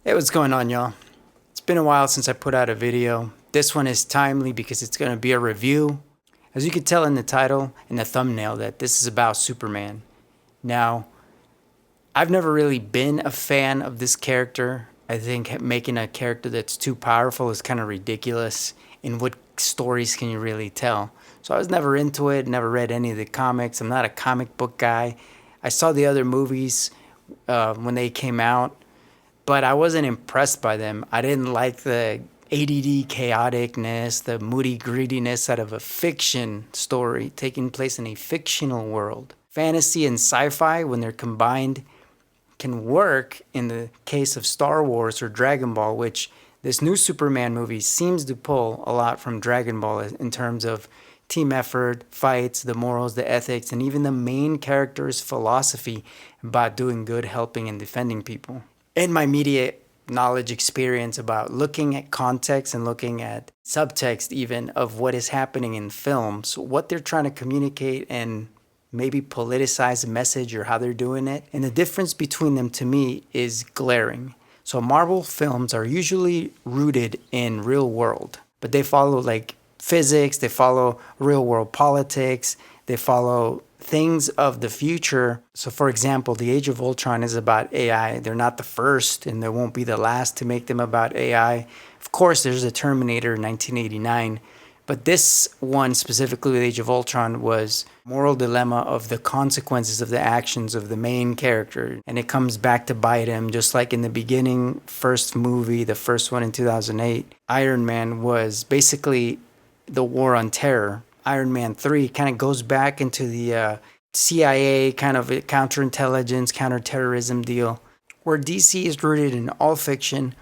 Hey, what's going on, y'all? It's been a while since I put out a video. This one is timely because it's going to be a review. As you can tell in the title and the thumbnail that this is about Superman. Now, I've never really been a fan of this character. I think making a character that's too powerful is kind of ridiculous. And what stories can you really tell? So I was never into it, never read any of the comics. I'm not a comic book guy. I saw the other movies when they came out, but I wasn't impressed by them. I didn't like the ADD chaoticness, the moody greediness out of a fiction story taking place in a fictional world. Fantasy and sci-fi, when they're combined, can work in the case of Star Wars or Dragon Ball, which this new Superman movie seems to pull a lot from Dragon Ball in terms of team effort, fights, the morals, the ethics, and even the main character's philosophy about doing good, helping, and defending people. In my media knowledge experience about looking at context and looking at subtext even of what is happening in films, what they're trying to communicate and maybe politicize a message or how they're doing it. And the difference between them to me is glaring. So Marvel films are usually rooted in real world, but they follow like physics, they follow real world politics, they follow things of the future. So for example, the Age of Ultron is about AI. They're not the first and they won't be the last to make them about AI. Of course, there's a Terminator in 1989, but this one specifically with Age of Ultron was moral dilemma of the consequences of the actions of the main character. And it comes back to bite him, just like in the beginning, first movie, the first one in 2008, Iron Man was basically the war on terror. Iron Man 3 kind of goes back into the CIA kind of counterintelligence, counterterrorism deal, where DC is rooted in all fiction,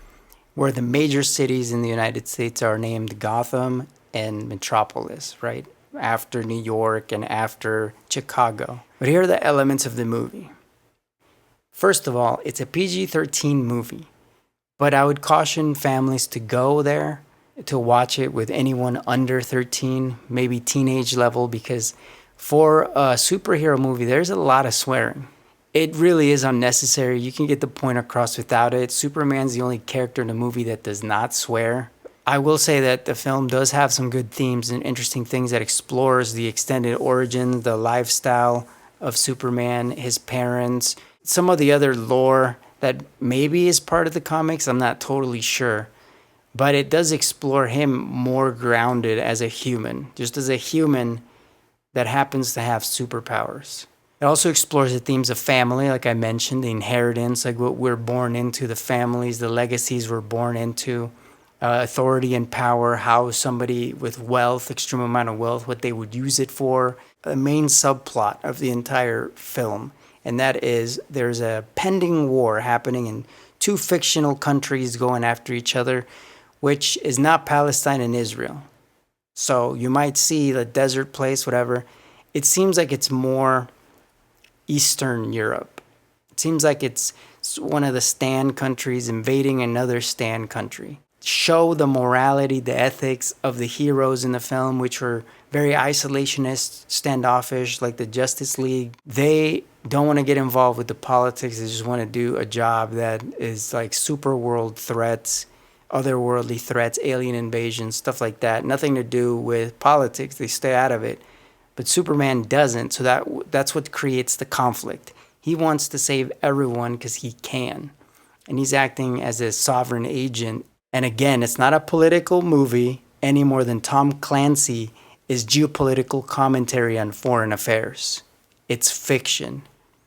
where the major cities in the United States are named Gotham and Metropolis, right? After New York and after Chicago. But here are the elements of the movie. First of all, it's a PG-13 movie, but I would caution families to go there to watch it with anyone under 13, maybe teenage level, because for a superhero movie, there's a lot of swearing. It really is unnecessary. You can get the point across without it. Superman's the only character in the movie that does not swear. I will say that the film does have some good themes and interesting things that explores the extended origin, the lifestyle of Superman, his parents, some of the other lore that maybe is part of the comics. I'm not totally sure. But it does explore him more grounded as a human, just as a human that happens to have superpowers. It also explores the themes of family, like I mentioned, the inheritance, like what we're born into, the families, the legacies we're born into, authority and power, how somebody with wealth, extreme amount of wealth, what they would use it for. The main subplot of the entire film, and that is there's a pending war happening in two fictional countries going after each other, which is not Palestine and Israel. So you might see the desert place, whatever. It seems like it's more Eastern Europe. It seems like it's one of the stand countries invading another stand country. Show the morality, the ethics of the heroes in the film, which were very isolationist, standoffish, like the Justice League. They don't want to get involved with the politics. They just want to do a job that is like super world threats, otherworldly threats, alien invasions, stuff like that. Nothing to do with politics. They stay out of it. But Superman doesn't, so that's what creates the conflict. He wants to save everyone because he can. And he's acting as a sovereign agent. And again, it's not a political movie any more than Tom Clancy is geopolitical commentary on foreign affairs. It's fiction.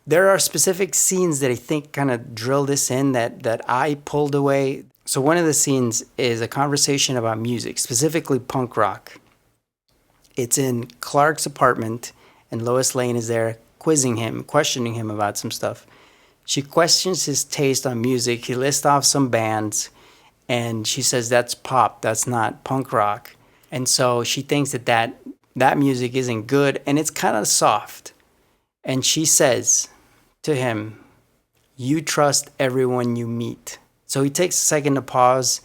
There are specific scenes that I think kind of drill this in that I pulled away. So one of the scenes is a conversation about music, specifically punk rock. It's in Clark's apartment, and Lois Lane is there quizzing him, questioning him about some stuff. She questions his taste on music. He lists off some bands, and she says that's pop, that's not punk rock. And so she thinks that music isn't good, and it's kind of soft. And she says to him, "You trust everyone you meet." So he takes a second to pause,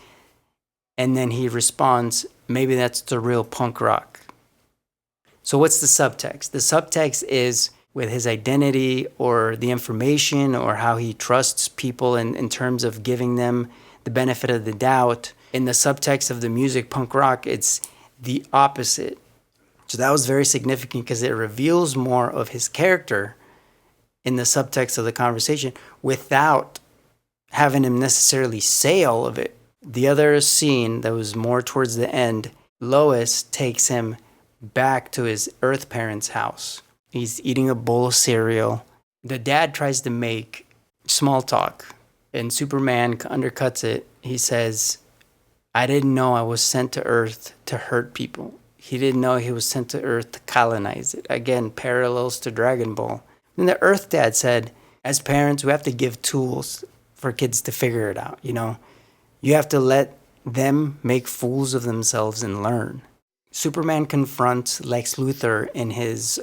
and then he responds, "Maybe that's the real punk rock." So what's the subtext? The subtext is with his identity or the information or how he trusts people in terms of giving them the benefit of the doubt. In the subtext of the music, punk rock, it's the opposite. So that was very significant because it reveals more of his character in the subtext of the conversation without having him necessarily say all of it. The other scene that was more towards the end, Lois takes him back to his Earth parents' house. He's eating a bowl of cereal. The dad tries to make small talk, and Superman undercuts it. He says, I didn't know I was sent to Earth to hurt people. He didn't know he was sent to Earth to colonize it. Again, parallels to Dragon Ball. And the Earth dad said, as parents, we have to give tools for kids to figure it out. You know, you have to let them make fools of themselves and learn. Superman confronts Lex Luthor in his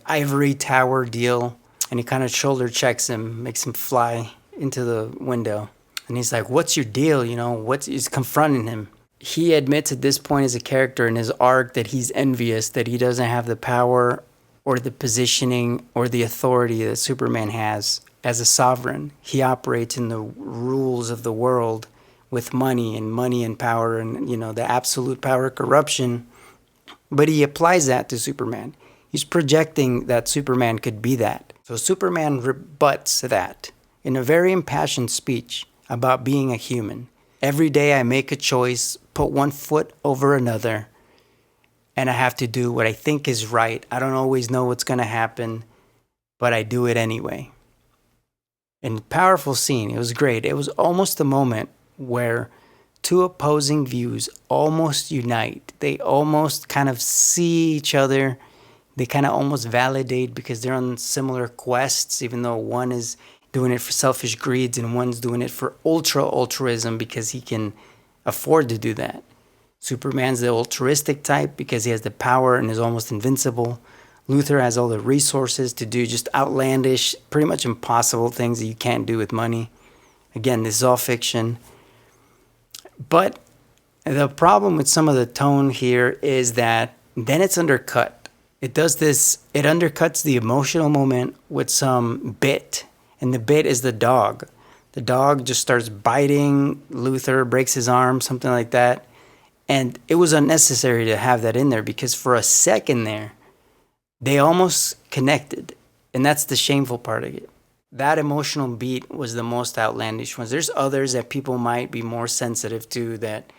ivory tower deal, and he kind of shoulder checks him, makes him fly into the window. And he's like, what's your deal? You know, he's confronting him. He admits at this point as a character in his arc that he's envious that he doesn't have the power or the positioning or the authority that Superman has as a sovereign. He operates in the rules of the world with money and power and, you know, the absolute power of corruption. But he applies that to Superman. He's projecting that Superman could be that. So Superman rebuts that in a very impassioned speech about being a human. Every day I make a choice, put one foot over another, and I have to do what I think is right. I don't always know what's going to happen, but I do it anyway. And powerful scene. It was great. It was almost the moment where two opposing views almost unite. They almost kind of see each other. They kind of almost validate because they're on similar quests, even though one is doing it for selfish greeds and one's doing it for altruism because he can afford to do that. Superman's the altruistic type because he has the power and is almost invincible. Luthor has all the resources to do just outlandish, pretty much impossible things that you can't do with money. Again, this is all fiction. But the problem with some of the tone here is that then it's undercut. It does this, it undercuts the emotional moment with some bit. And the bit is the dog. The dog just starts biting Luthor, breaks his arm, something like that. And it was unnecessary to have that in there because for a second there, they almost connected. And that's the shameful part of it. That emotional beat was the most outlandish one. There's others that people might be more sensitive to that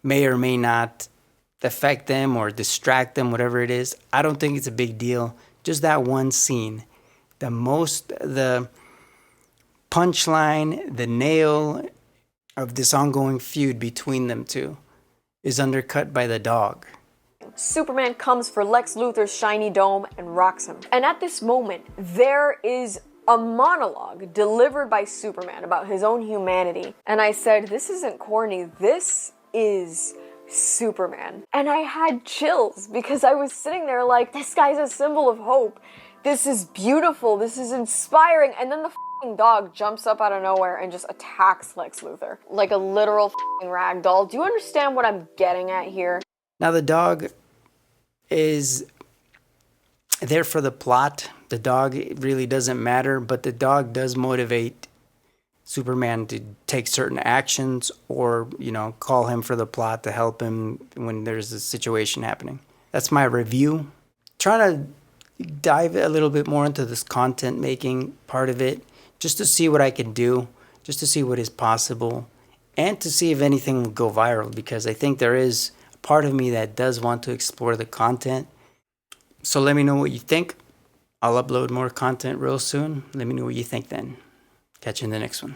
may or may not affect them or distract them, whatever it is. I don't think it's a big deal. Just that one scene. The punchline, the nail of this ongoing feud between them two is undercut by the dog. Superman comes for Lex Luthor's shiny dome and rocks him. And at this moment, there is a monologue delivered by Superman about his own humanity. And I said, this isn't corny, this is Superman. And I had chills because I was sitting there like, this guy's a symbol of hope. This is beautiful, this is inspiring. And then the dog jumps up out of nowhere and just attacks Lex Luthor like a literal rag doll. Do you understand what I'm getting at here? Now the dog is there for the plot. The dog really doesn't matter, but the dog does motivate Superman to take certain actions or, you know, call him for the plot to help him when there's a situation happening. That's my review. Trying to dive a little bit more into this content making part of it, just to see what I can do, just to see what is possible, and to see if anything will go viral, because I think there is a part of me that does want to explore the content. So let me know what you think. I'll upload more content real soon. Let me know what you think then. Catch you in the next one.